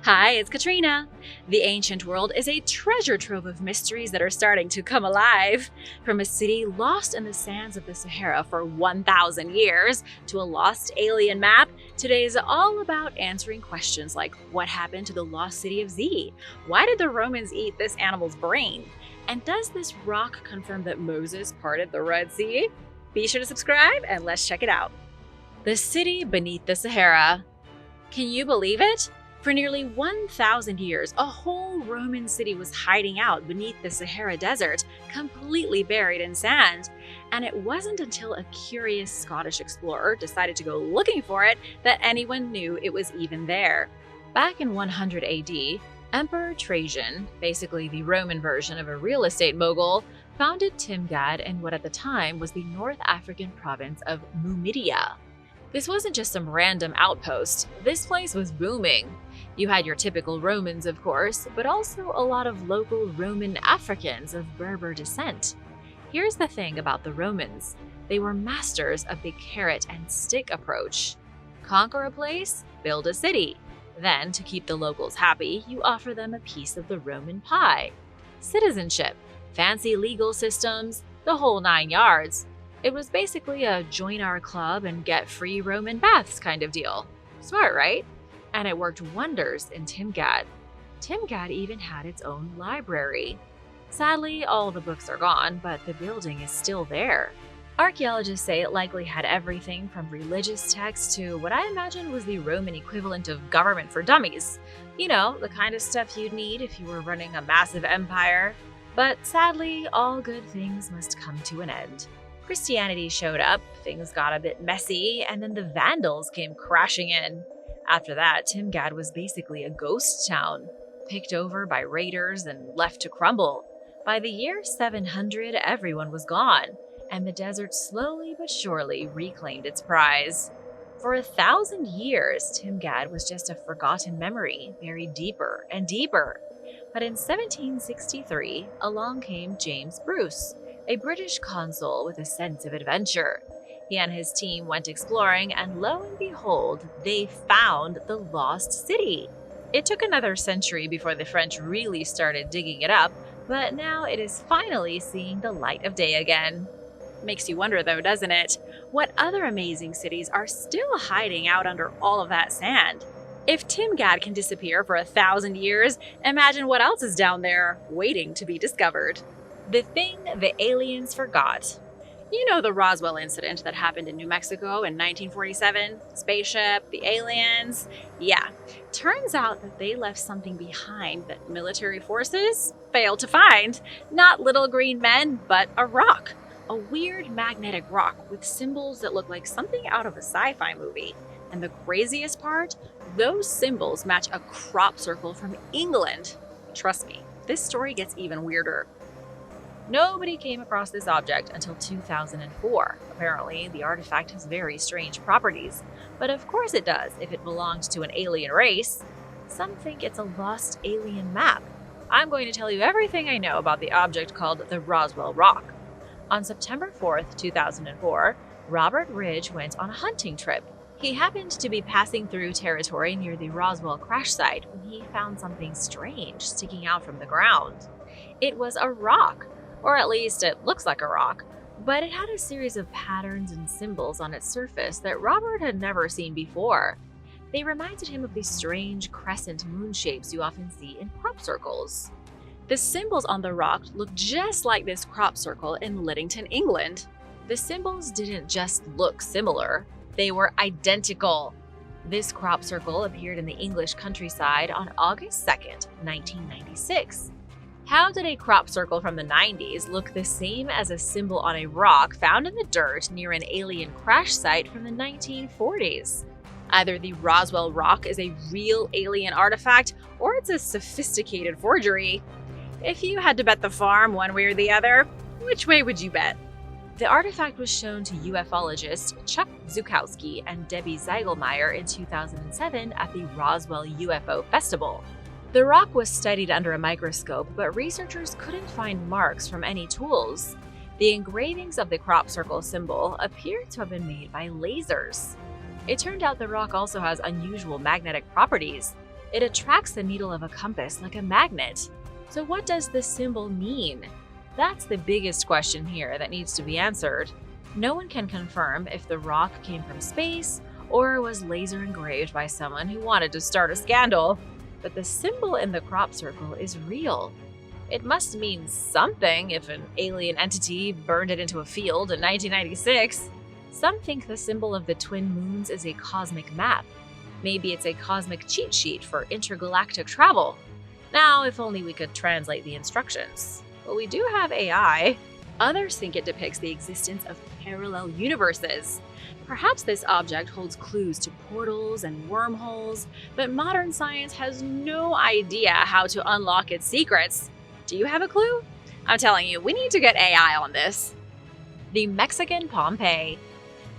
Hi, it's Katrina. The ancient world is a treasure trove of mysteries that are starting to come alive. From a city lost in the sands of the Sahara for 1,000 years to a lost alien map, today is all about answering questions like what happened to the lost city of Z? Why did the Romans eat this animal's brain? And does this rock confirm that Moses parted the Red Sea? Be sure to subscribe and let's check it out. The city beneath the Sahara. Can you believe it? For nearly 1,000 years, a whole Roman city was hiding out beneath the Sahara Desert, completely buried in sand. And it wasn't until a curious Scottish explorer decided to go looking for it that anyone knew it was even there. Back in 100 AD, Emperor Trajan, basically the Roman version of a real estate mogul, founded Timgad in what at the time was the North African province of Numidia. This wasn't just some random outpost. This place was booming. You had your typical Romans, of course, but also a lot of local Roman Africans of Berber descent. Here's the thing about the Romans. They were masters of the carrot and stick approach. Conquer a place, build a city. Then, to keep the locals happy, you offer them a piece of the Roman pie. Citizenship, fancy legal systems, the whole 9 yards. It was basically a join our club and get free Roman baths kind of deal. Smart, right? And it worked wonders in Timgad. Timgad even had its own library. Sadly, all the books are gone, but the building is still there. Archaeologists say it likely had everything from religious texts to what I imagine was the Roman equivalent of government for dummies. You know, the kind of stuff you'd need if you were running a massive empire. But sadly, all good things must come to an end. Christianity showed up, things got a bit messy, and then the Vandals came crashing in. After that, Timgad was basically a ghost town, picked over by raiders and left to crumble. By the year 700, everyone was gone, and the desert slowly but surely reclaimed its prize. For 1,000 years, Timgad was just a forgotten memory, buried deeper and deeper. But in 1763, along came James Bruce, a British consul with a sense of adventure. He and his team went exploring, and lo and behold, they found the lost city. It took another century before the French really started digging it up, but now it is finally seeing the light of day again. Makes you wonder though, doesn't it? What other amazing cities are still hiding out under all of that sand? If Timgad can disappear for 1,000 years, imagine what else is down there, waiting to be discovered. The thing the aliens forgot. You know the Roswell incident that happened in New Mexico in 1947? Spaceship, the aliens? Yeah, turns out that they left something behind that military forces failed to find. Not little green men, but a rock. A weird magnetic rock with symbols that look like something out of a sci-fi movie. And the craziest part? Those symbols match a crop circle from England. Trust me, this story gets even weirder. Nobody came across this object until 2004. Apparently, the artifact has very strange properties. But of course it does if it belonged to an alien race. Some think it's a lost alien map. I'm going to tell you everything I know about the object called the Roswell Rock. On September 4th, 2004, Robert Ridge went on a hunting trip. He happened to be passing through territory near the Roswell crash site when he found something strange sticking out from the ground. It was a rock. Or at least it looks like a rock, but it had a series of patterns and symbols on its surface that Robert had never seen before. They reminded him of the strange crescent moon shapes you often see in crop circles. The symbols on the rock looked just like this crop circle in Liddington, England. The symbols didn't just look similar, they were identical. This crop circle appeared in the English countryside on August 2nd, 1996. How did a crop circle from the 90s look the same as a symbol on a rock found in the dirt near an alien crash site from the 1940s? Either the Roswell rock is a real alien artifact, or it's a sophisticated forgery. If you had to bet the farm one way or the other, which way would you bet? The artifact was shown to ufologists Chuck Zukowski and Debbie Zeigelmeyer in 2007 at the Roswell UFO Festival. The rock was studied under a microscope, but researchers couldn't find marks from any tools. The engravings of the crop circle symbol appear to have been made by lasers. It turned out the rock also has unusual magnetic properties. It attracts the needle of a compass like a magnet. So what does the symbol mean? That's the biggest question here that needs to be answered. No one can confirm if the rock came from space or was laser engraved by someone who wanted to start a scandal. But the symbol in the crop circle is real. It must mean something if an alien entity burned it into a field in 1996. Some think the symbol of the twin moons is a cosmic map. Maybe it's a cosmic cheat sheet for intergalactic travel. Now, if only we could translate the instructions. But we do have AI. Others think it depicts the existence of parallel universes. Perhaps this object holds clues to portals and wormholes, but modern science has no idea how to unlock its secrets. Do you have a clue? I'm telling you, we need to get AI on this. The Mexican Pompeii.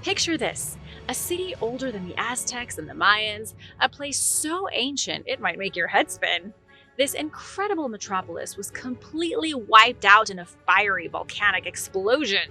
Picture this, a city older than the Aztecs and the Mayans, a place so ancient it might make your head spin. This incredible metropolis was completely wiped out in a fiery volcanic explosion.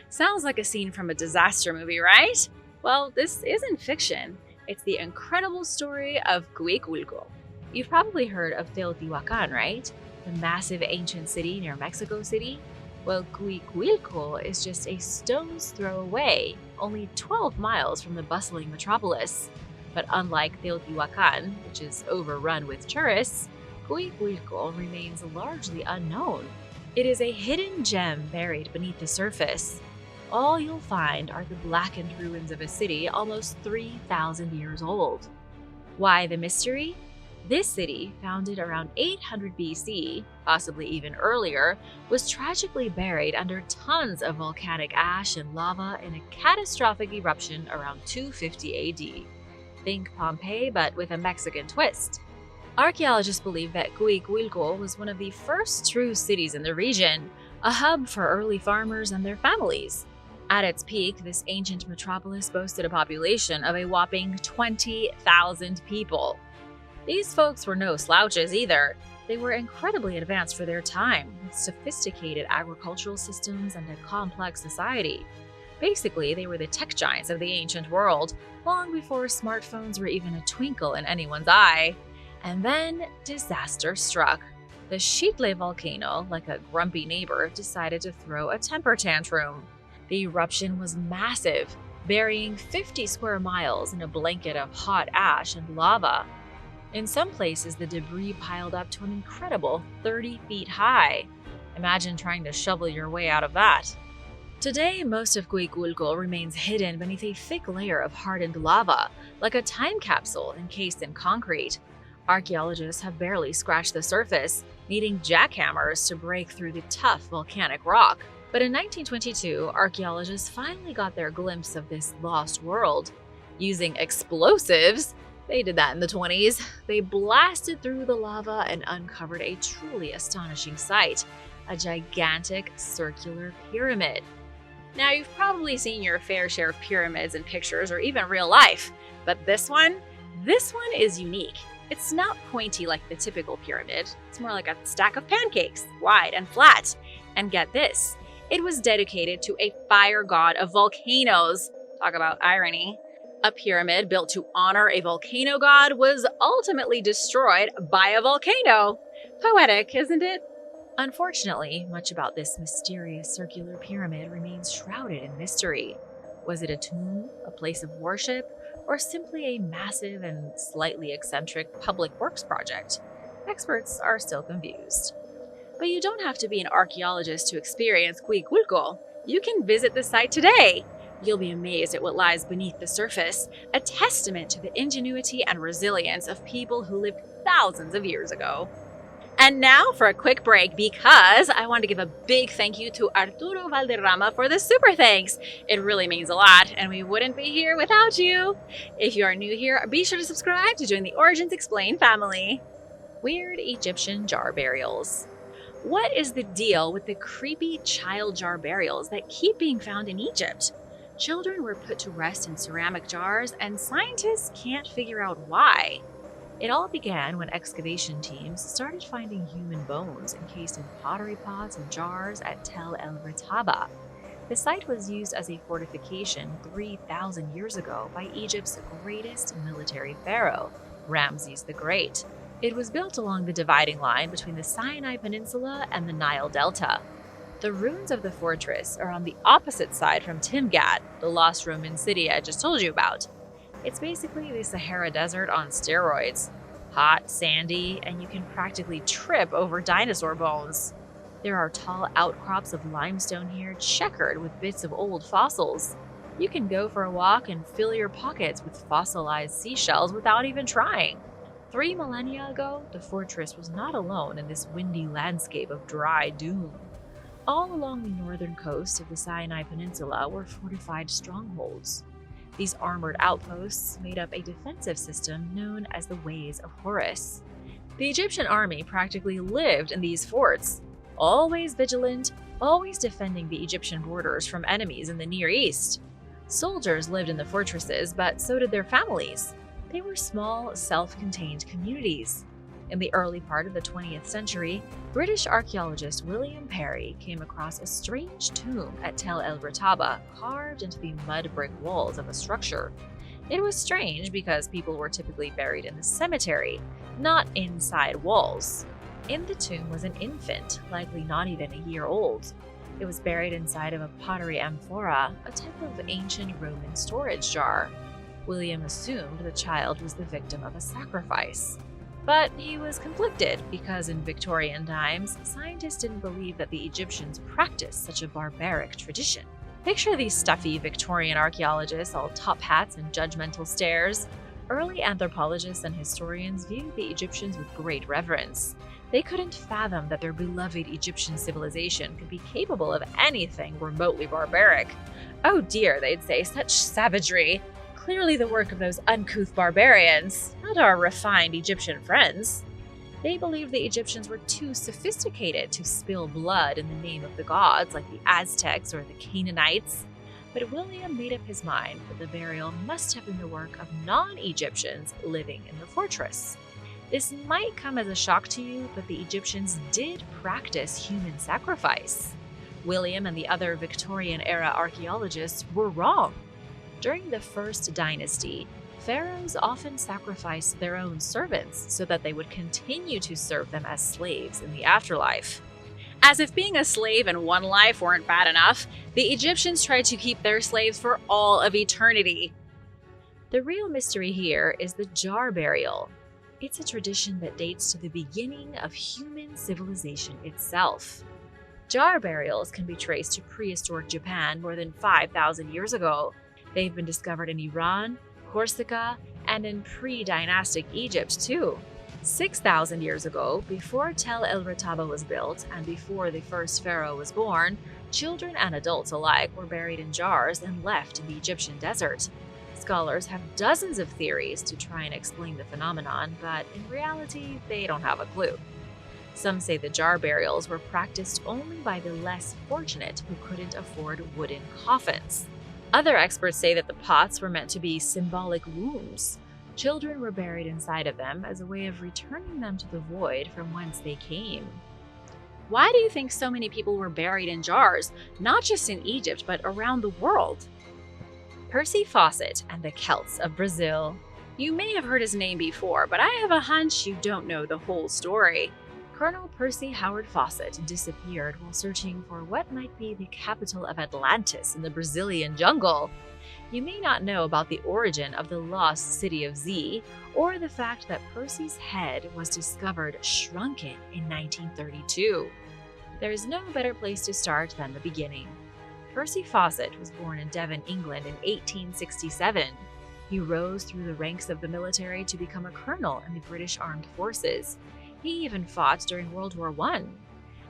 Sounds like a scene from a disaster movie, right? Well, this isn't fiction. It's the incredible story of Cuiculco. You've probably heard of Teotihuacan, right? The massive ancient city near Mexico City? Well, Cuiculco is just a stone's throw away, only 12 miles from the bustling metropolis. But unlike Teotihuacan, which is overrun with tourists, Cuiculco remains largely unknown. It is a hidden gem buried beneath the surface. All you'll find are the blackened ruins of a city almost 3,000 years old. Why the mystery? This city, founded around 800 BC, possibly even earlier, was tragically buried under tons of volcanic ash and lava in a catastrophic eruption around 250 AD. Think Pompeii, but with a Mexican twist. Archaeologists believe that Cuiculco was one of the first true cities in the region, a hub for early farmers and their families. At its peak, this ancient metropolis boasted a population of a whopping 20,000 people. These folks were no slouches either. They were incredibly advanced for their time, with sophisticated agricultural systems and a complex society. Basically, they were the tech giants of the ancient world, long before smartphones were even a twinkle in anyone's eye. And then, disaster struck. The Xitle volcano, like a grumpy neighbor, decided to throw a temper tantrum. The eruption was massive, burying 50 square miles in a blanket of hot ash and lava. In some places, the debris piled up to an incredible 30 feet high. Imagine trying to shovel your way out of that. Today, most of Cuiculco remains hidden beneath a thick layer of hardened lava, like a time capsule encased in concrete. Archaeologists have barely scratched the surface, needing jackhammers to break through the tough volcanic rock. But in 1922, archaeologists finally got their glimpse of this lost world. Using explosives, they did that in the 20s, they blasted through the lava and uncovered a truly astonishing sight, a gigantic circular pyramid. Now, you've probably seen your fair share of pyramids in pictures or even real life, but this one is unique. It's not pointy like the typical pyramid. It's more like a stack of pancakes, wide and flat. And get this, it was dedicated to a fire god of volcanoes. Talk about irony. A pyramid built to honor a volcano god was ultimately destroyed by a volcano. Poetic, isn't it? Unfortunately, much about this mysterious circular pyramid remains shrouded in mystery. Was it a tomb, a place of worship, or simply a massive and slightly eccentric public works project? Experts are still confused. But you don't have to be an archaeologist to experience Cuiculco. You can visit the site today. You'll be amazed at what lies beneath the surface, a testament to the ingenuity and resilience of people who lived thousands of years ago. And now for a quick break, because I want to give a big thank you to Arturo Valderrama for the super thanks. It really means a lot, and we wouldn't be here without you. If you are new here, be sure to subscribe to join the Origins Explained family. Weird Egyptian jar burials. What is the deal with the creepy child jar burials that keep being found in Egypt? Children were put to rest in ceramic jars, and scientists can't figure out why. It all began when excavation teams started finding human bones encased in pottery pots and jars at Tel El Retaba. The site was used as a fortification 3,000 years ago by Egypt's greatest military pharaoh, Ramses the Great. It was built along the dividing line between the Sinai Peninsula and the Nile Delta. The ruins of the fortress are on the opposite side from Timgad, the lost Roman city I just told you about. It's basically the Sahara Desert on steroids. Hot, sandy, and you can practically trip over dinosaur bones. There are tall outcrops of limestone here checkered with bits of old fossils. You can go for a walk and fill your pockets with fossilized seashells without even trying. 3 millennia ago, the fortress was not alone in this windy landscape of dry doom. All along the northern coast of the Sinai Peninsula were fortified strongholds. These armored outposts made up a defensive system known as the Ways of Horus. The Egyptian army practically lived in these forts, always vigilant, always defending the Egyptian borders from enemies in the Near East. Soldiers lived in the fortresses, but so did their families. They were small, self-contained communities. In the early part of the 20th century, British archaeologist William Parry came across a strange tomb at Tel El Rataba, carved into the mud brick walls of a structure. It was strange because people were typically buried in the cemetery, not inside walls. In the tomb was an infant, likely not even a year old. It was buried inside of a pottery amphora, a type of ancient Roman storage jar. William assumed the child was the victim of a sacrifice. But he was conflicted because in Victorian times, scientists didn't believe that the Egyptians practiced such a barbaric tradition. Picture these stuffy Victorian archaeologists, all top hats and judgmental stares. Early anthropologists and historians viewed the Egyptians with great reverence. They couldn't fathom that their beloved Egyptian civilization could be capable of anything remotely barbaric. Oh dear, they'd say, such savagery. Clearly the work of those uncouth barbarians, not our refined Egyptian friends. They believed the Egyptians were too sophisticated to spill blood in the name of the gods like the Aztecs or the Canaanites. But William made up his mind that the burial must have been the work of non-Egyptians living in the fortress. This might come as a shock to you, but the Egyptians did practice human sacrifice. William and the other Victorian-era archaeologists were wrong. During the First Dynasty, pharaohs often sacrificed their own servants so that they would continue to serve them as slaves in the afterlife. As if being a slave in one life weren't bad enough, the Egyptians tried to keep their slaves for all of eternity. The real mystery here is the jar burial. It's a tradition that dates to the beginning of human civilization itself. Jar burials can be traced to prehistoric Japan more than 5,000 years ago. They've been discovered in Iran, Corsica, and in pre-dynastic Egypt too. 6,000 years ago, before Tel El Rataba was built and before the first pharaoh was born, children and adults alike were buried in jars and left in the Egyptian desert. Scholars have dozens of theories to try and explain the phenomenon, but in reality, they don't have a clue. Some say the jar burials were practiced only by the less fortunate who couldn't afford wooden coffins. Other experts say that the pots were meant to be symbolic wombs. Children were buried inside of them as a way of returning them to the void from whence they came. Why do you think so many people were buried in jars, not just in Egypt, but around the world? Percy Fawcett and the Celts of Brazil. You may have heard his name before, but I have a hunch you don't know the whole story. Colonel Percy Howard Fawcett disappeared while searching for what might be the capital of Atlantis in the Brazilian jungle. You may not know about the origin of the lost city of Z, or the fact that Percy's head was discovered shrunken in 1932. There is no better place to start than the beginning. Percy Fawcett was born in Devon, England in 1867. He rose through the ranks of the military to become a colonel in the British Armed Forces. He even fought during World War I.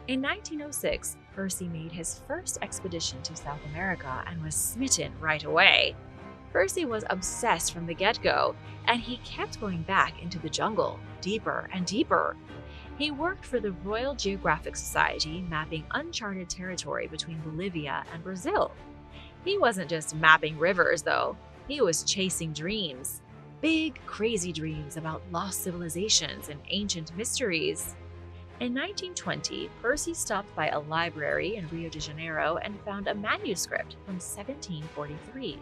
In 1906, Percy made his first expedition to South America and was smitten right away. Percy was obsessed from the get-go, and he kept going back into the jungle, deeper and deeper. He worked for the Royal Geographic Society, mapping uncharted territory between Bolivia and Brazil. He wasn't just mapping rivers, though. He was chasing dreams. Big, crazy dreams about lost civilizations and ancient mysteries. In 1920, Percy stopped by a library in Rio de Janeiro and found a manuscript from 1743.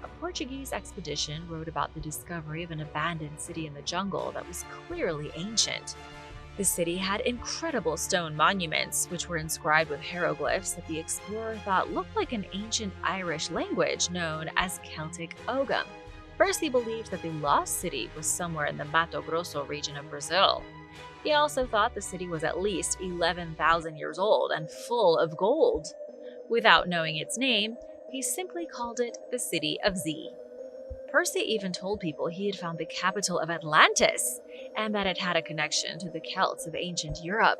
a Portuguese expedition wrote about the discovery of an abandoned city in the jungle that was clearly ancient. The city had incredible stone monuments, which were inscribed with hieroglyphs that the explorer thought looked like an ancient Irish language known as Celtic Ogham. Percy believed that the lost city was somewhere in the Mato Grosso region of Brazil. He also thought the city was at least 11,000 years old and full of gold. Without knowing its name, he simply called it the City of Z. Percy even told people he had found the capital of Atlantis and that it had a connection to the Celts of ancient Europe.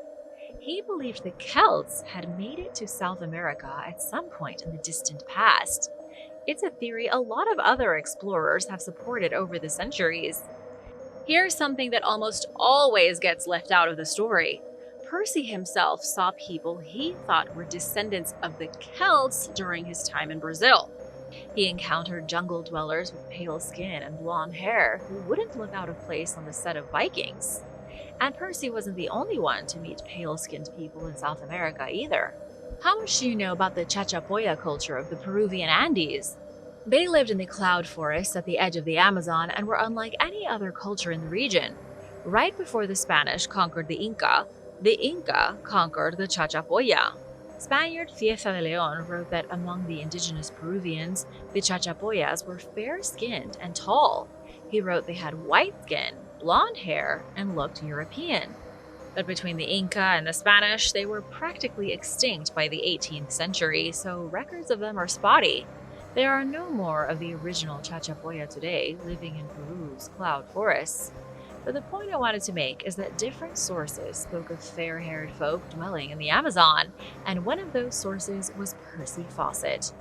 He believed the Celts had made it to South America at some point in the distant past. It's a theory a lot of other explorers have supported over the centuries. Here's something that almost always gets left out of the story. Percy himself saw people he thought were descendants of the Celts during his time in Brazil. He encountered jungle dwellers with pale skin and blonde hair who wouldn't look out of place on the set of Vikings. And Percy wasn't the only one to meet pale-skinned people in South America either. How much do you know about the Chachapoya culture of the Peruvian Andes? They lived in the cloud forests at the edge of the Amazon and were unlike any other culture in the region. Right before the Spanish conquered the Inca conquered the Chachapoya. Spaniard Fiesta de León wrote that among the indigenous Peruvians, the Chachapoyas were fair-skinned and tall. He wrote they had white skin, blonde hair, and looked European. But between the Inca and the Spanish, they were practically extinct by the 18th century, so records of them are spotty. There are no more of the original Chachapoya today living in Peru's cloud forests. But the point I wanted to make is that different sources spoke of fair-haired folk dwelling in the Amazon, and one of those sources was Percy Fawcett.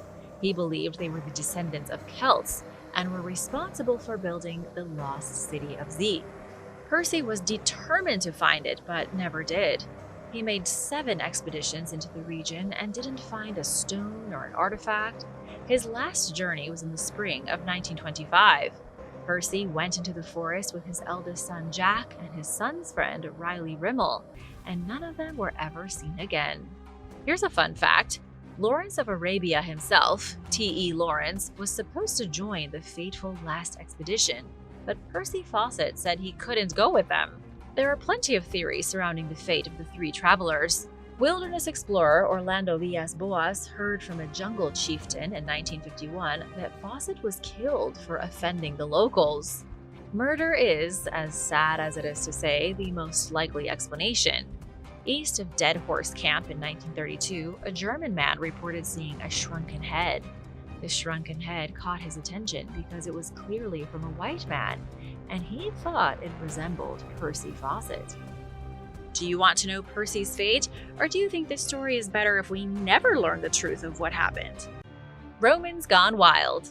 He believed they were the descendants of Celts and were responsible for building the lost city of Z. Percy was determined to find it, but never did. He made 7 expeditions into the region and didn't find a stone or an artifact. His last journey was in the spring of 1925. Percy went into the forest with his eldest son Jack and his son's friend Riley Rimmel, and none of them were ever seen again. Here's a fun fact. Lawrence of Arabia himself, T.E. Lawrence, was supposed to join the fateful last expedition, but Percy Fawcett said he couldn't go with them. There are plenty of theories surrounding the fate of the 3 travelers. Wilderness explorer Orlando Villas Boas heard from a jungle chieftain in 1951 that Fawcett was killed for offending the locals. Murder is, as sad as it is to say, the most likely explanation. East of Dead Horse Camp in 1932, a German man reported seeing a shrunken head. The shrunken head caught his attention because it was clearly from a white man, and he thought it resembled Percy Fawcett. Do you want to know Percy's fate, or do you think this story is better if we never learn the truth of what happened? Romans gone wild.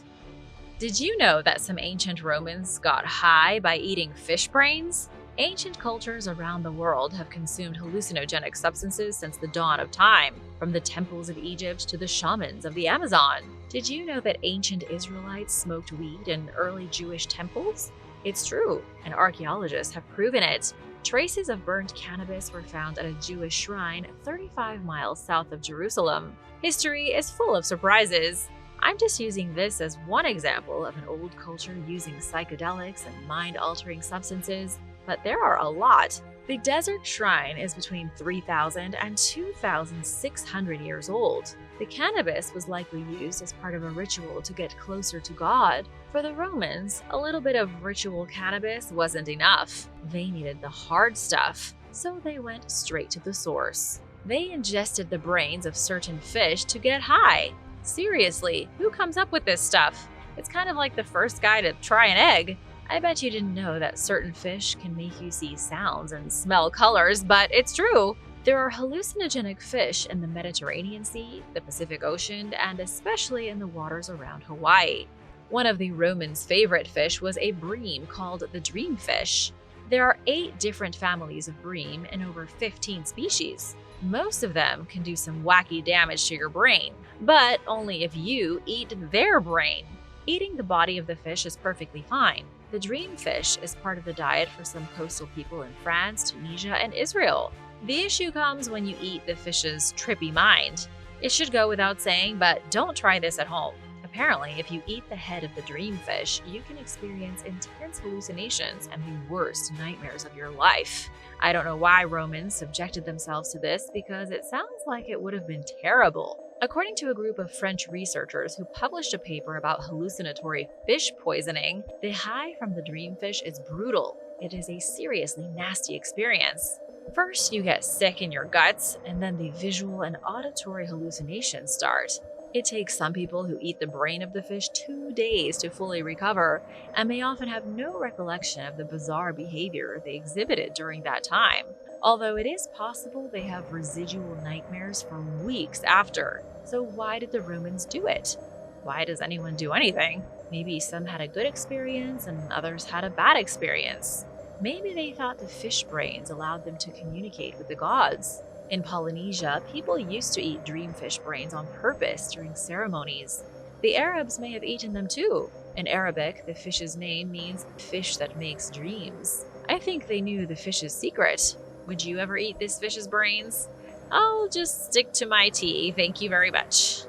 Did you know that some ancient Romans got high by eating fish brains? Ancient cultures around the world have consumed hallucinogenic substances since the dawn of time, from the temples of Egypt to the shamans of the Amazon. Did you know that ancient Israelites smoked weed in early Jewish temples? It's true, and archaeologists have proven it. Traces of burnt cannabis were found at a Jewish shrine 35 miles south of Jerusalem. History is full of surprises. I'm just using this as one example of an old culture using psychedelics and mind-altering substances, but there are a lot. The desert shrine is between 3,000 and 2,600 years old. The cannabis was likely used as part of a ritual to get closer to God. For the Romans, a little bit of ritual cannabis wasn't enough. They needed the hard stuff, so they went straight to the source. They ingested the brains of certain fish to get high. Seriously, who comes up with this stuff? It's kind of like the first guy to try an egg. I bet you didn't know that certain fish can make you see sounds and smell colors, but it's true. There are hallucinogenic fish in the Mediterranean Sea, the Pacific Ocean, and especially in the waters around Hawaii. One of the Romans' favorite fish was a bream called the dreamfish. There are 8 different families of bream and over 15 species. Most of them can do some wacky damage to your brain, but only if you eat their brain. Eating the body of the fish is perfectly fine. The dreamfish is part of the diet for some coastal people in France, Tunisia, and Israel. The issue comes when you eat the fish's trippy mind. It should go without saying, but don't try this at home. A Apparently, if you eat the head of the dreamfish, you can experience intense hallucinations and the worst nightmares of your life. I don't know why Romans subjected themselves to this because it sounds like it would have been terrible. According to a group of French researchers who published a paper about hallucinatory fish poisoning, the high from the dreamfish is brutal. It is a seriously nasty experience. First, you get sick in your guts, and then the visual and auditory hallucinations start. It takes some people who eat the brain of the fish 2 days to fully recover, and may often have no recollection of the bizarre behavior they exhibited during that time. Although it is possible they have residual nightmares for weeks after. So why did the Romans do it? Why does anyone do anything? Maybe some had a good experience and others had a bad experience. Maybe they thought the fish brains allowed them to communicate with the gods. In Polynesia, people used to eat dreamfish brains on purpose during ceremonies. The Arabs may have eaten them too. In Arabic, the fish's name means fish that makes dreams. I think they knew the fish's secret. Would you ever eat this fish's brains? I'll just stick to my tea, thank you very much.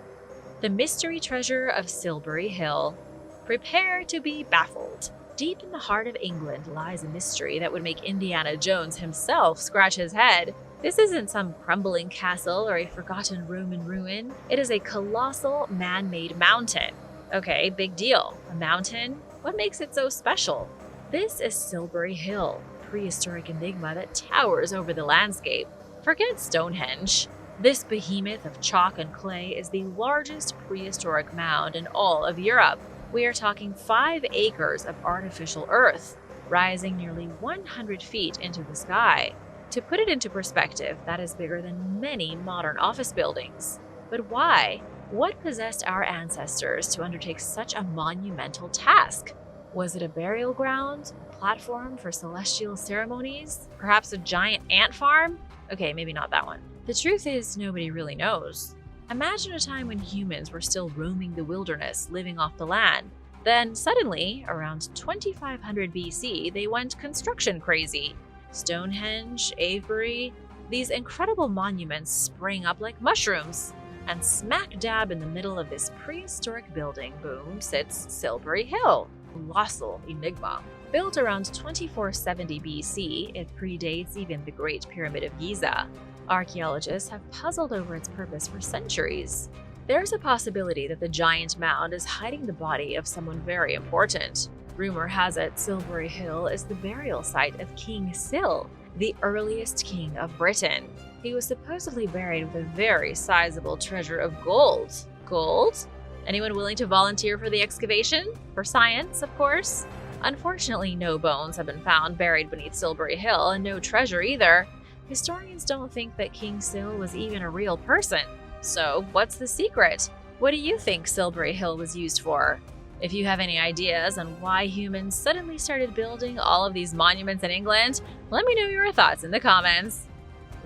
The mystery treasure of Silbury Hill. Prepare to be baffled. Deep in the heart of England lies a mystery that would make Indiana Jones himself scratch his head. This isn't some crumbling castle or a forgotten Roman ruin. It is a colossal man-made mountain. Okay, big deal. A mountain? What makes it so special? This is Silbury Hill, a prehistoric enigma that towers over the landscape. Forget Stonehenge. This behemoth of chalk and clay is the largest prehistoric mound in all of Europe. We are talking 5 acres of artificial earth, rising nearly 100 feet into the sky. To put it into perspective, that is bigger than many modern office buildings. But why? What possessed our ancestors to undertake such a monumental task? Was it a burial ground? A platform for celestial ceremonies? Perhaps a giant ant farm? Okay, maybe not that one. The truth is, nobody really knows. Imagine a time when humans were still roaming the wilderness, living off the land. Then suddenly, around 2500 BC, they went construction crazy. Stonehenge, Avebury, these incredible monuments sprang up like mushrooms. And smack dab in the middle of this prehistoric building boom sits Silbury Hill, a colossal enigma. Built around 2470 BC, it predates even the Great Pyramid of Giza. Archaeologists have puzzled over its purpose for centuries. There's a possibility that the giant mound is hiding the body of someone very important. Rumor has it Silbury Hill is the burial site of King Sil, the earliest king of Britain. He was supposedly buried with a very sizable treasure of gold. Gold? Anyone willing to volunteer for the excavation? For science, of course. Unfortunately, no bones have been found buried beneath Silbury Hill, and no treasure either. Historians don't think that King Sil was even a real person. So, what's the secret? What do you think Silbury Hill was used for? If you have any ideas on why humans suddenly started building all of these monuments in England, let me know your thoughts in the comments.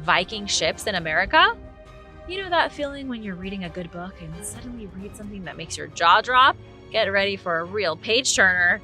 Viking ships in America? You know that feeling when you're reading a good book and suddenly read something that makes your jaw drop? Get ready for a real page-turner.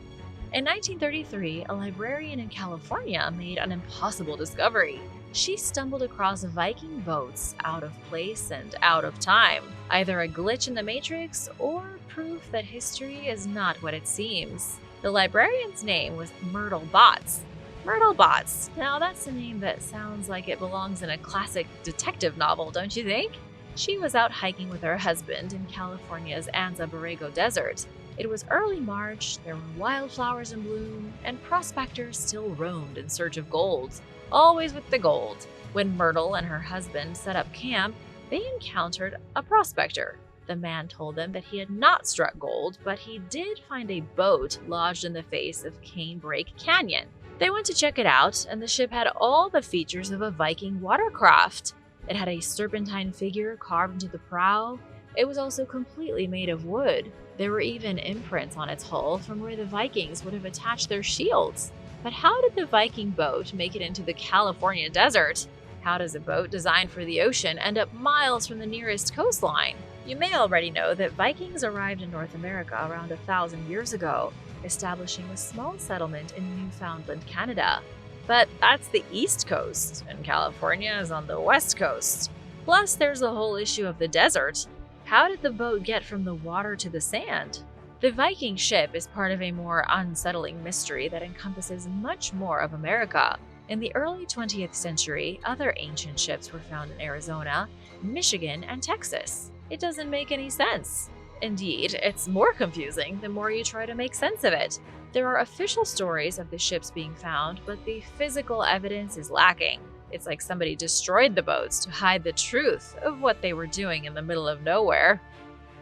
In 1933, a librarian in California made an impossible discovery. She stumbled across Viking boats out of place and out of time. Either a glitch in the Matrix or proof that history is not what it seems. The librarian's name was Myrtle Botts. Myrtle Botts. Now that's a name that sounds like it belongs in a classic detective novel, don't you think? She was out hiking with her husband in California's Anza Borrego Desert. It was early March, there were wildflowers in bloom, and prospectors still roamed in search of gold. Always with the gold. When Myrtle and her husband set up camp, they encountered a prospector. The man told them that he had not struck gold, but he did find a boat lodged in the face of Canebrake Canyon. They went to check it out, and the ship had all the features of a Viking watercraft. It had a serpentine figure carved into the prow. It was also completely made of wood. There were even imprints on its hull from where the Vikings would have attached their shields. But how did the Viking boat make it into the California desert? How does a boat designed for the ocean end up miles from the nearest coastline? You may already know that Vikings arrived in North America around 1,000 years ago, establishing a small settlement in Newfoundland, Canada. But that's the East Coast, and California is on the West Coast. Plus, there's the whole issue of the desert. How did the boat get from the water to the sand? The Viking ship is part of a more unsettling mystery that encompasses much more of America. In the early 20th century, other ancient ships were found in Arizona, Michigan, and Texas. It doesn't make any sense. Indeed, it's more confusing the more you try to make sense of it. There are official stories of the ships being found, but the physical evidence is lacking. It's like somebody destroyed the boats to hide the truth of what they were doing in the middle of nowhere.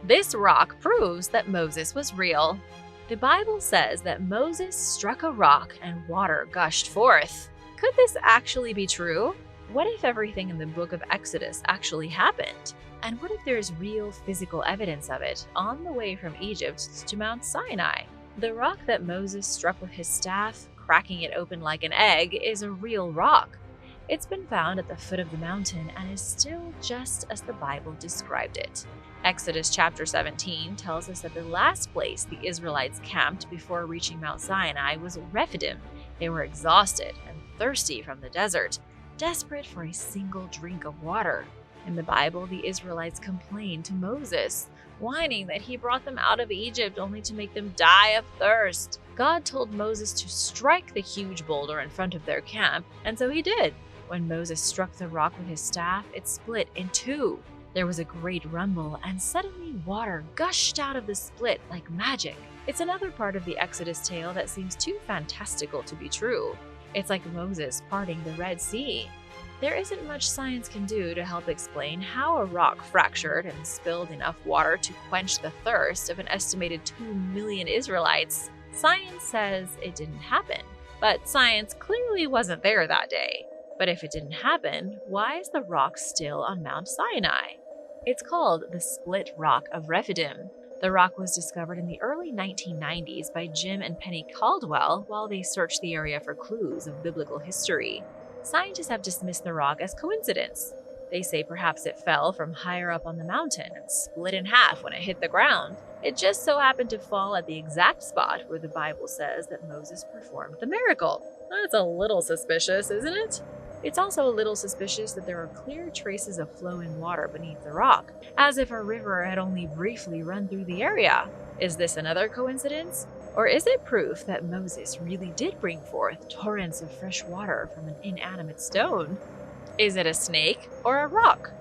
This rock proves that Moses was real. The Bible says that Moses struck a rock and water gushed forth. Could this actually be true? What if everything in the book of Exodus actually happened? And what if there's real physical evidence of it on the way from Egypt to Mount Sinai? The rock that Moses struck with his staff, cracking it open like an egg, is a real rock. It's been found at the foot of the mountain and is still just as the Bible described it. Exodus chapter 17 tells us that the last place the Israelites camped before reaching Mount Sinai was Rephidim. They were exhausted and thirsty from the desert, desperate for a single drink of water. In the Bible, the Israelites complained to Moses, whining that he brought them out of Egypt only to make them die of thirst. God told Moses to strike the huge boulder in front of their camp, and so he did. When Moses struck the rock with his staff, it split in two. There was a great rumble, and suddenly water gushed out of the split like magic. It's another part of the Exodus tale that seems too fantastical to be true. It's like Moses parting the Red Sea. There isn't much science can do to help explain how a rock fractured and spilled enough water to quench the thirst of an estimated 2 million Israelites. Science says it didn't happen, but science clearly wasn't there that day. But if it didn't happen, why is the rock still on Mount Sinai? It's called the Split Rock of Rephidim. The rock was discovered in the early 1990s by Jim and Penny Caldwell while they searched the area for clues of biblical history. Scientists have dismissed the rock as coincidence. They say perhaps it fell from higher up on the mountain and split in half when it hit the ground. It just so happened to fall at the exact spot where the Bible says that Moses performed the miracle. That's a little suspicious, isn't it? It's also a little suspicious that there are clear traces of flowing water beneath the rock, as if a river had only briefly run through the area. Is this another coincidence? Or is it proof that Moses really did bring forth torrents of fresh water from an inanimate stone? Is it a snake or a rock?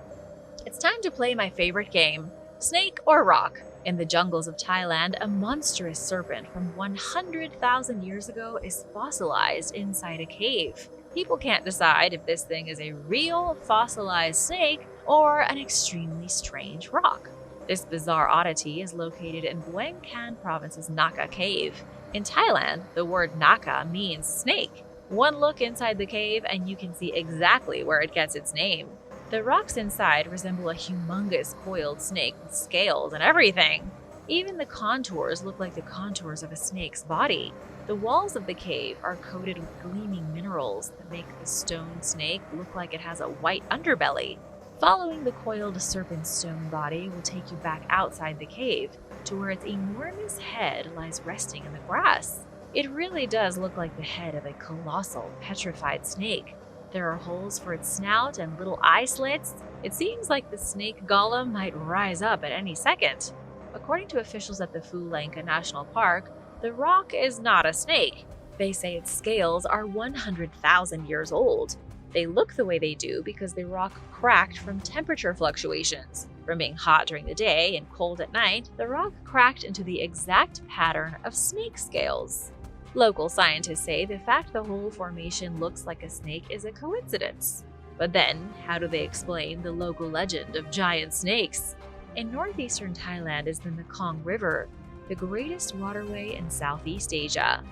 It's time to play my favorite game, Snake or Rock. In the jungles of Thailand, a monstrous serpent from 100,000 years ago is fossilized inside a cave. People can't decide if this thing is a real fossilized snake or an extremely strange rock. This bizarre oddity is located in Buang Can Province's Naka Cave. In Thailand, the word Naka means snake. One look inside the cave and you can see exactly where it gets its name. The rocks inside resemble a humongous coiled snake with scales and everything. Even the contours look like the contours of a snake's body. The walls of the cave are coated with gleaming minerals that make the stone snake look like it has a white underbelly. Following the coiled serpent stone body will take you back outside the cave to where its enormous head lies resting in the grass. It really does look like the head of a colossal petrified snake. There are holes for its snout and little eye slits. It seems like the snake golem might rise up at any second. According to officials at the Phu Lanka National Park, the rock is not a snake. They say its scales are 100,000 years old. They look the way they do because the rock cracked from temperature fluctuations. From being hot during the day and cold at night, the rock cracked into the exact pattern of snake scales. Local scientists say the fact the whole formation looks like a snake is a coincidence. But then, how do they explain the local legend of giant snakes? In northeastern Thailand is the Mekong River, the greatest waterway in Southeast Asia.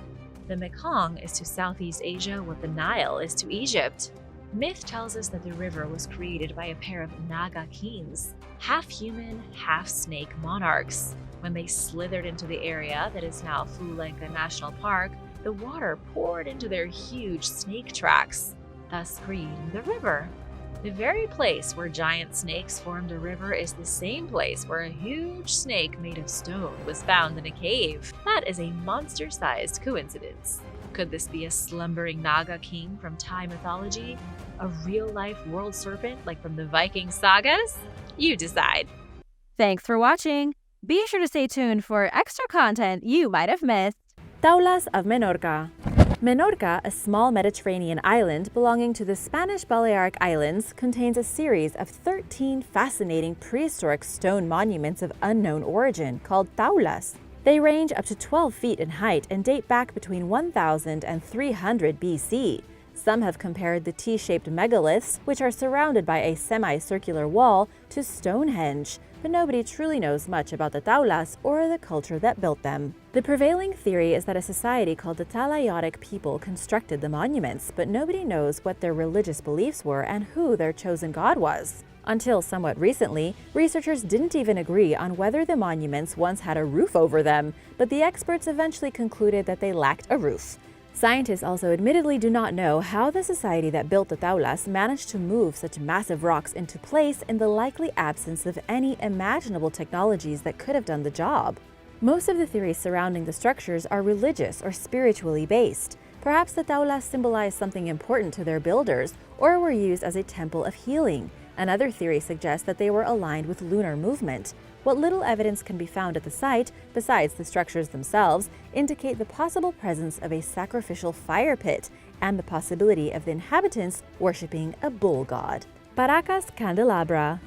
The Mekong is to Southeast Asia what the Nile is to Egypt. Myth tells us that the river was created by a pair of Naga kings, half-human, half-snake monarchs. When they slithered into the area that is now Phu Lanka National Park, the water poured into their huge snake tracks, thus creating the river. The very place where giant snakes formed a river is the same place where a huge snake made of stone was found in a cave. That is a monster-sized coincidence. Could this be a slumbering Naga king from Thai mythology? A real-life world serpent like from the Viking sagas? You decide. Thanks for watching! Be sure to stay tuned for extra content you might have missed. Taulas of Menorca. Menorca, a small Mediterranean island belonging to the Spanish Balearic Islands, contains a series of 13 fascinating prehistoric stone monuments of unknown origin called taulas. They range up to 12 feet in height and date back between 1000 and 300 BC. Some have compared the T-shaped megaliths, which are surrounded by a semicircular wall, to Stonehenge, but nobody truly knows much about the taulas or the culture that built them. The prevailing theory is that a society called the Talayotic people constructed the monuments, but nobody knows what their religious beliefs were and who their chosen god was. Until somewhat recently, researchers didn't even agree on whether the monuments once had a roof over them, but the experts eventually concluded that they lacked a roof. Scientists also admittedly do not know how the society that built the taulas managed to move such massive rocks into place in the likely absence of any imaginable technologies that could have done the job. Most of the theories surrounding the structures are religious or spiritually based. Perhaps the taulas symbolize something important to their builders or were used as a temple of healing. Another theory suggests that they were aligned with lunar movement. What little evidence can be found at the site, besides the structures themselves, indicate the possible presence of a sacrificial fire pit and the possibility of the inhabitants worshipping a bull god. Paracas Candelabra.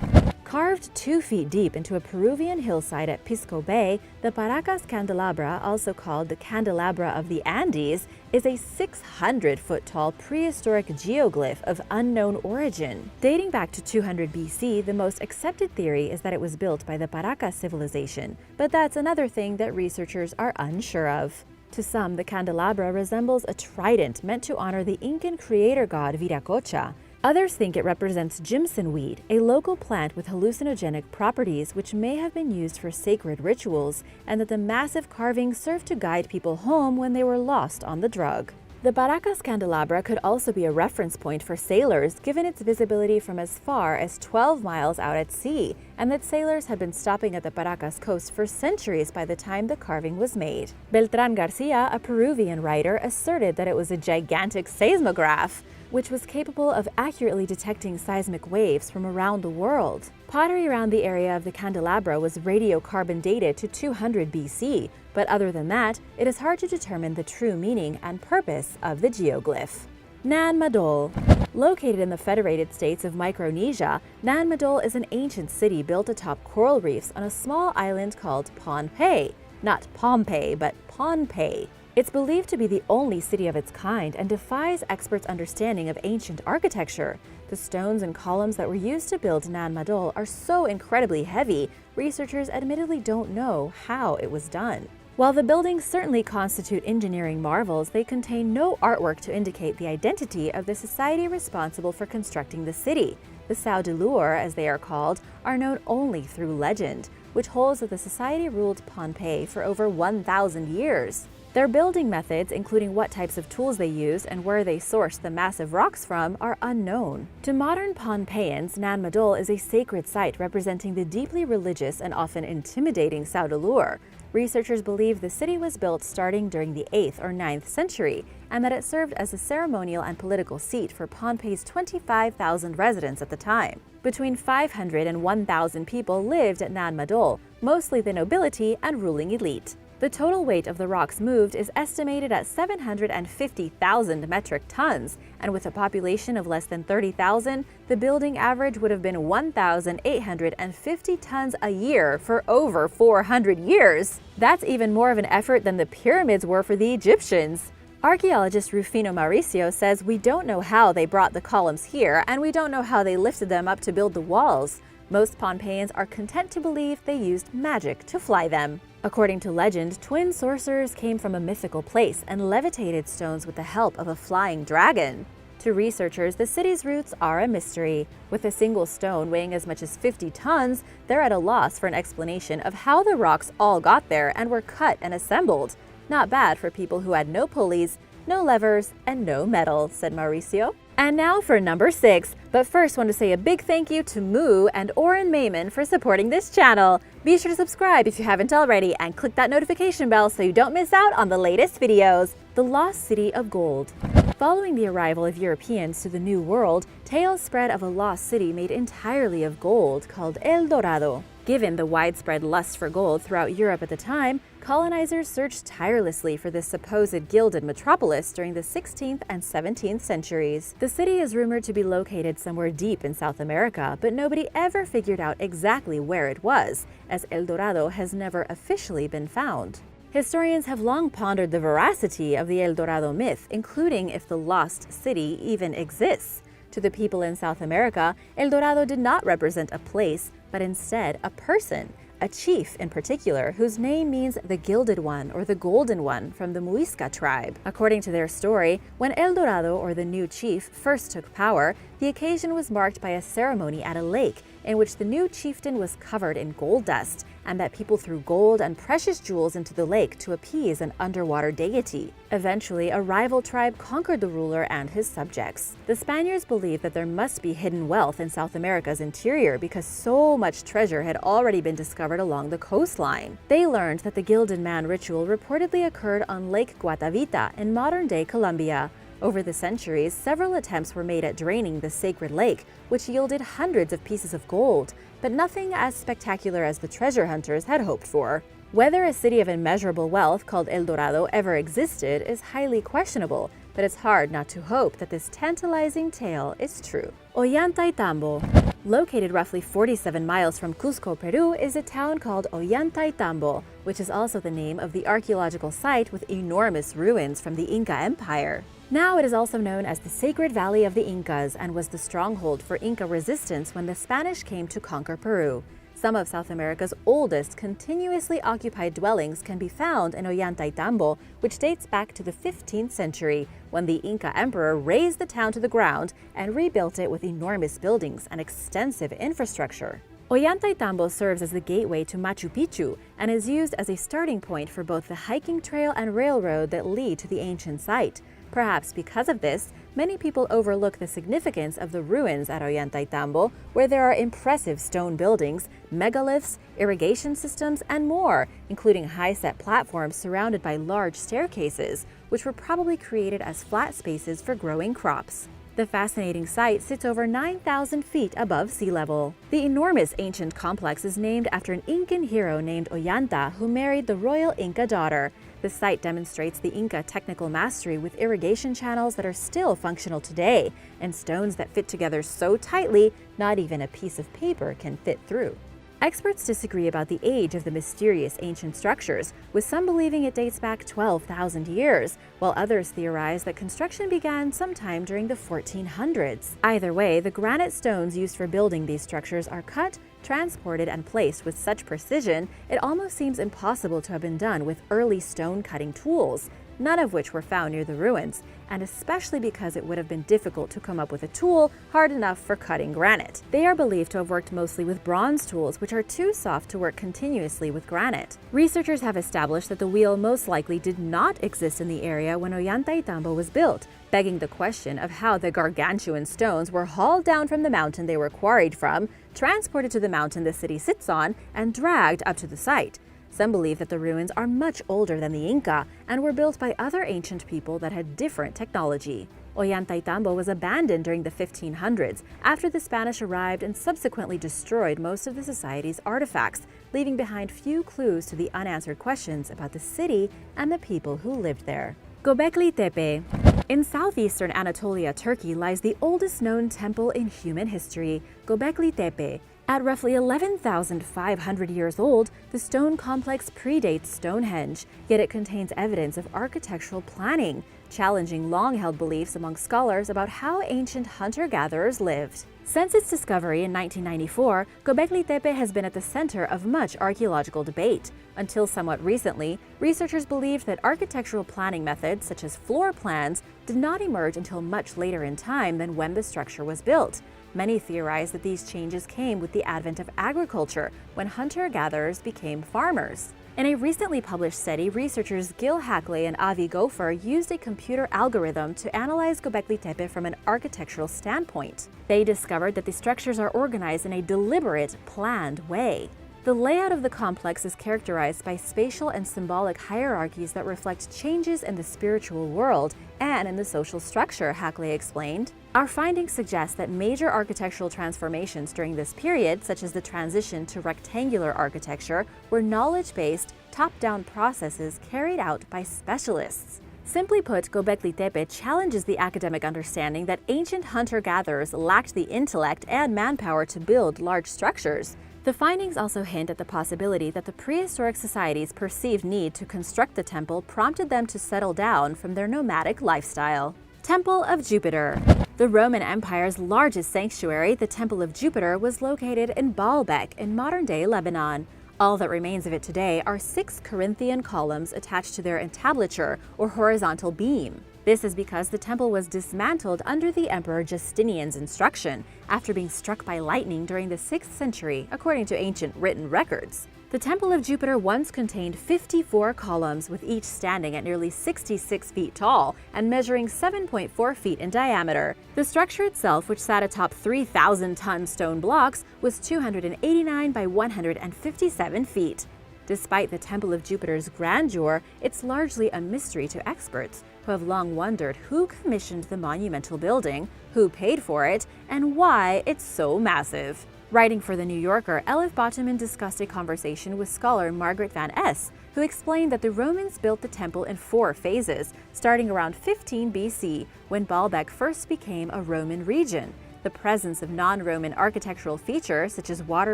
Carved 2 feet deep into a Peruvian hillside at Pisco Bay, the Paracas Candelabra, also called the Candelabra of the Andes, is a 600-foot-tall prehistoric geoglyph of unknown origin. Dating back to 200 BC, the most accepted theory is that it was built by the Paracas civilization, but that's another thing that researchers are unsure of. To some, the candelabra resembles a trident meant to honor the Incan creator god Viracocha. Others think it represents Jimson weed, a local plant with hallucinogenic properties which may have been used for sacred rituals, and that the massive carvings served to guide people home when they were lost on the drug. The Paracas Candelabra could also be a reference point for sailors, given its visibility from as far as 12 miles out at sea, and that sailors had been stopping at the Paracas coast for centuries by the time the carving was made. Beltrán Garcia, a Peruvian writer, asserted that it was a gigantic seismograph, which was capable of accurately detecting seismic waves from around the world. Pottery around the area of the candelabra was radiocarbon dated to 200 BC, but other than that, it is hard to determine the true meaning and purpose of the geoglyph. Nan Madol. Located in the Federated States of Micronesia, Nan Madol is an ancient city built atop coral reefs on a small island called Pohnpei. Not Pompeii, but Pohnpei. It's believed to be the only city of its kind and defies experts' understanding of ancient architecture. The stones and columns that were used to build Nan Madol are so incredibly heavy, researchers admittedly don't know how it was done. While the buildings certainly constitute engineering marvels, they contain no artwork to indicate the identity of the society responsible for constructing the city. The Saudilur, as they are called, are known only through legend, which holds that the society ruled Pohnpei for over 1,000 years. Their building methods, including what types of tools they used and where they sourced the massive rocks from, are unknown. To modern Pohnpeians, Nan Madol is a sacred site representing the deeply religious and often intimidating Saudilur. Researchers believe the city was built starting during the 8th or 9th century, and that it served as a ceremonial and political seat for Pohnpei's 25,000 residents at the time. Between 500 and 1,000 people lived at Nan Madol, mostly the nobility and ruling elite. The total weight of the rocks moved is estimated at 750,000 metric tons, and with a population of less than 30,000, the building average would have been 1,850 tons a year for over 400 years. That's even more of an effort than the pyramids were for the Egyptians. Archaeologist Rufino Mauricio says we don't know how they brought the columns here, and we don't know how they lifted them up to build the walls. Most Pohnpeians are content to believe they used magic to fly them. According to legend, twin sorcerers came from a mythical place and levitated stones with the help of a flying dragon. To researchers, the city's roots are a mystery. With a single stone weighing as much as 50 tons, they're at a loss for an explanation of how the rocks all got there and were cut and assembled. Not bad for people who had no pulleys, no levers, and no metal, said Mauricio. And now for number 6, but first want to say a big thank you to Moo and Oren Mayman for supporting this channel. Be sure to subscribe if you haven't already and click that notification bell so you don't miss out on the latest videos. The Lost City of Gold. Following the arrival of Europeans to the New World, tales spread of a lost city made entirely of gold called El Dorado. Given the widespread lust for gold throughout Europe at the time, colonizers searched tirelessly for this supposed gilded metropolis during the 16th and 17th centuries. The city is rumored to be located somewhere deep in South America, but nobody ever figured out exactly where it was, as El Dorado has never officially been found. Historians have long pondered the veracity of the El Dorado myth, including if the lost city even exists. To the people in South America, El Dorado did not represent a place, but instead a person, a chief in particular, whose name means the Gilded One or the Golden One from the Muisca tribe. According to their story, when El Dorado or the new chief first took power, the occasion was marked by a ceremony at a lake in which the new chieftain was covered in gold dust, and that people threw gold and precious jewels into the lake to appease an underwater deity. Eventually, a rival tribe conquered the ruler and his subjects. The Spaniards believed that there must be hidden wealth in South America's interior because so much treasure had already been discovered along the coastline. They learned that the Gilded Man ritual reportedly occurred on Lake Guatavita in modern-day Colombia. Over the centuries, several attempts were made at draining the sacred lake, which yielded hundreds of pieces of gold, but nothing as spectacular as the treasure hunters had hoped for. Whether a city of immeasurable wealth called El Dorado ever existed is highly questionable, but it's hard not to hope that this tantalizing tale is true. Ollantaytambo. Located roughly 47 miles from Cusco, Peru, is a town called Ollantaytambo, which is also the name of the archaeological site with enormous ruins from the Inca Empire. Now it is also known as the Sacred Valley of the Incas and was the stronghold for Inca resistance when the Spanish came to conquer Peru. Some of South America's oldest continuously occupied dwellings can be found in Ollantaytambo, which dates back to the 15th century, when the Inca emperor razed the town to the ground and rebuilt it with enormous buildings and extensive infrastructure. Ollantaytambo serves as the gateway to Machu Picchu and is used as a starting point for both the hiking trail and railroad that lead to the ancient site. Perhaps because of this, many people overlook the significance of the ruins at Ollantaytambo, where there are impressive stone buildings, megaliths, irrigation systems, and more, including high-set platforms surrounded by large staircases, which were probably created as flat spaces for growing crops. The fascinating site sits over 9,000 feet above sea level. The enormous ancient complex is named after an Incan hero named Ollanta, who married the royal Inca daughter. The site demonstrates the Inca technical mastery with irrigation channels that are still functional today, and stones that fit together so tightly, not even a piece of paper can fit through. Experts disagree about the age of the mysterious ancient structures, with some believing it dates back 12,000 years, while others theorize that construction began sometime during the 1400s. Either way, the granite stones used for building these structures are cut, transported, and placed with such precision, it almost seems impossible to have been done with early stone-cutting tools, none of which were found near the ruins, and especially because it would have been difficult to come up with a tool hard enough for cutting granite. They are believed to have worked mostly with bronze tools, which are too soft to work continuously with granite. Researchers have established that the wheel most likely did not exist in the area when Ollantaytambo was built, begging the question of how the gargantuan stones were hauled down from the mountain they were quarried from, transported to the mountain the city sits on, and dragged up to the site. Some believe that the ruins are much older than the Inca and were built by other ancient people that had different technology. Ollantaytambo was abandoned during the 1500s after the Spanish arrived and subsequently destroyed most of the society's artifacts, leaving behind few clues to the unanswered questions about the city and the people who lived there. Göbekli Tepe. In southeastern Anatolia, Turkey, lies the oldest known temple in human history, Göbekli Tepe. At roughly 11,500 years old, the stone complex predates Stonehenge, yet it contains evidence of architectural planning, challenging long-held beliefs among scholars about how ancient hunter-gatherers lived. Since its discovery in 1994, Göbekli Tepe has been at the center of much archaeological debate. Until somewhat recently, researchers believed that architectural planning methods, such as floor plans, did not emerge until much later in time than when the structure was built. Many theorize that these changes came with the advent of agriculture, when hunter-gatherers became farmers. In a recently published study, researchers Gil Hackley and Avi Gopher used a computer algorithm to analyze Göbekli Tepe from an architectural standpoint. They discovered that the structures are organized in a deliberate, planned way. The layout of the complex is characterized by spatial and symbolic hierarchies that reflect changes in the spiritual world and in the social structure, Hackley explained. Our findings suggest that major architectural transformations during this period, such as the transition to rectangular architecture, were knowledge-based, top-down processes carried out by specialists. Simply put, Göbekli Tepe challenges the academic understanding that ancient hunter-gatherers lacked the intellect and manpower to build large structures. The findings also hint at the possibility that the prehistoric society's perceived need to construct the temple prompted them to settle down from their nomadic lifestyle. Temple of Jupiter. The Roman Empire's largest sanctuary, the Temple of Jupiter, was located in Baalbek in modern-day Lebanon. All that remains of it today are 6 Corinthian columns attached to their entablature, or horizontal beam. This is because the temple was dismantled under the Emperor Justinian's instruction after being struck by lightning during the 6th century, according to ancient written records. The Temple of Jupiter once contained 54 columns, with each standing at nearly 66 feet tall and measuring 7.4 feet in diameter. The structure itself, which sat atop 3,000-ton stone blocks, was 289 by 157 feet. Despite the Temple of Jupiter's grandeur, it's largely a mystery to experts, who have long wondered who commissioned the monumental building, who paid for it, and why it's so massive. Writing for The New Yorker, Elif Batuman discussed a conversation with scholar Margaret Van Es, who explained that the Romans built the temple in 4 phases, starting around 15 BC, when Baalbek first became a Roman region. The presence of non-Roman architectural features, such as water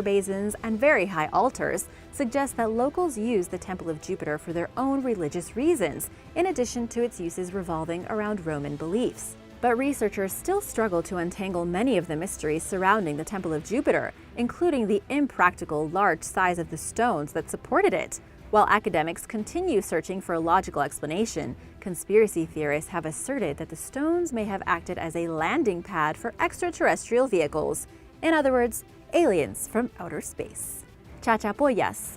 basins and very high altars, suggests that locals used the Temple of Jupiter for their own religious reasons, in addition to its uses revolving around Roman beliefs. But researchers still struggle to untangle many of the mysteries surrounding the Temple of Jupiter, including the impractical large size of the stones that supported it. While academics continue searching for a logical explanation, conspiracy theorists have asserted that the stones may have acted as a landing pad for extraterrestrial vehicles. In other words, aliens from outer space. Chachapoyas.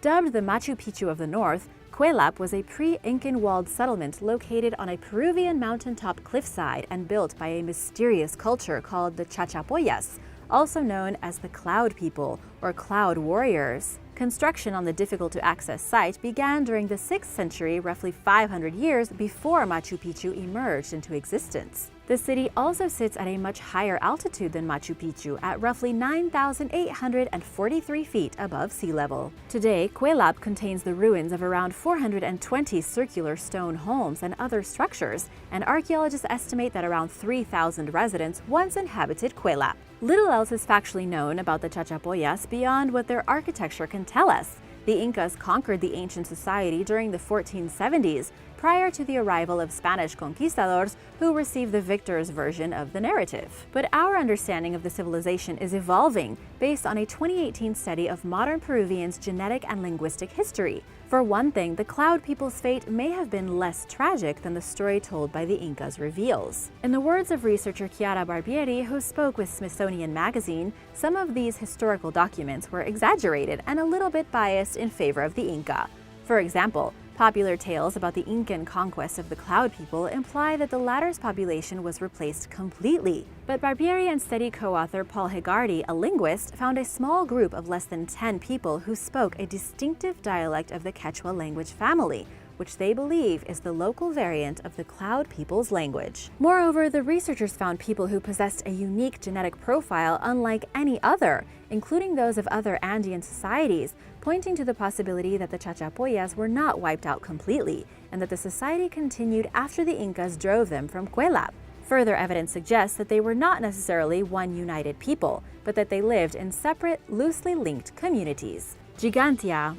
Dubbed the Machu Picchu of the North, Cuelap was a pre-Incan walled settlement located on a Peruvian mountaintop cliffside and built by a mysterious culture called the Chachapoyas, also known as the Cloud People or Cloud Warriors. Construction on the difficult-to-access site began during the 6th century, roughly 500 years before Machu Picchu emerged into existence. The city also sits at a much higher altitude than Machu Picchu, at roughly 9,843 feet above sea level. Today, Cuelap contains the ruins of around 420 circular stone homes and other structures, and archaeologists estimate that around 3,000 residents once inhabited Cuelap. Little else is factually known about the Chachapoyas beyond what their architecture can tell us. The Incas conquered the ancient society during the 1470s, prior to the arrival of Spanish conquistadors who received the victor's version of the narrative. But our understanding of the civilization is evolving based on a 2018 study of modern Peruvians' genetic and linguistic history. For one thing, the Cloud People's fate may have been less tragic than the story told by the Incas reveals. In the words of researcher Chiara Barbieri, who spoke with Smithsonian Magazine, some of these historical documents were exaggerated and a little bit biased in favor of the Inca. For example, popular tales about the Incan conquest of the Cloud People imply that the latter's population was replaced completely. But Barbieri and study co-author Paul Hegarty, a linguist, found a small group of less than 10 people who spoke a distinctive dialect of the Quechua language family, which they believe is the local variant of the Cloud People's language. Moreover, the researchers found people who possessed a unique genetic profile unlike any other, including those of other Andean societies, pointing to the possibility that the Chachapoyas were not wiped out completely, and that the society continued after the Incas drove them from Cuelap. Further evidence suggests that they were not necessarily one united people, but that they lived in separate, loosely linked communities. Ġgantija.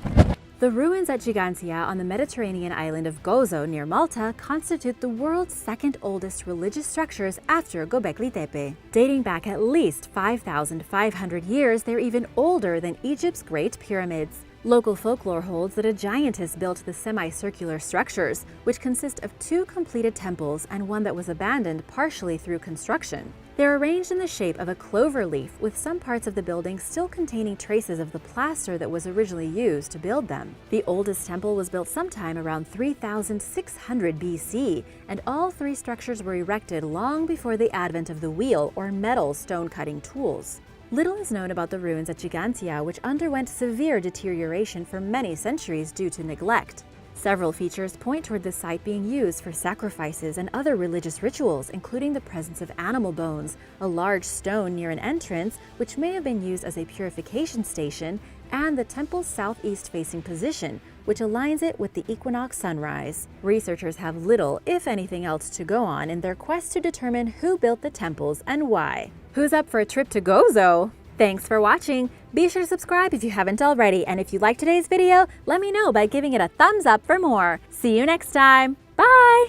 The ruins at Ġgantija on the Mediterranean island of Gozo near Malta constitute the world's second oldest religious structures after Göbekli Tepe. Dating back at least 5,500 years, they're even older than Egypt's Great Pyramids. Local folklore holds that a giantess built the semicircular structures, which consist of 2 completed temples and one that was abandoned partially through construction. They're arranged in the shape of a clover leaf, with some parts of the building still containing traces of the plaster that was originally used to build them. The oldest temple was built sometime around 3,600 BC, and all 3 structures were erected long before the advent of the wheel or metal stone-cutting tools. Little is known about the ruins at Ġgantija, which underwent severe deterioration for many centuries due to neglect. Several features point toward the site being used for sacrifices and other religious rituals, including the presence of animal bones, a large stone near an entrance, which may have been used as a purification station, and the temple's southeast-facing position, which aligns it with the equinox sunrise. Researchers have little, if anything else, to go on in their quest to determine who built the temples and why. Who's up for a trip to Gozo? Thanks for watching! Be sure to subscribe if you haven't already, and if you liked today's video, let me know by giving it a thumbs up for more. See you next time! Bye!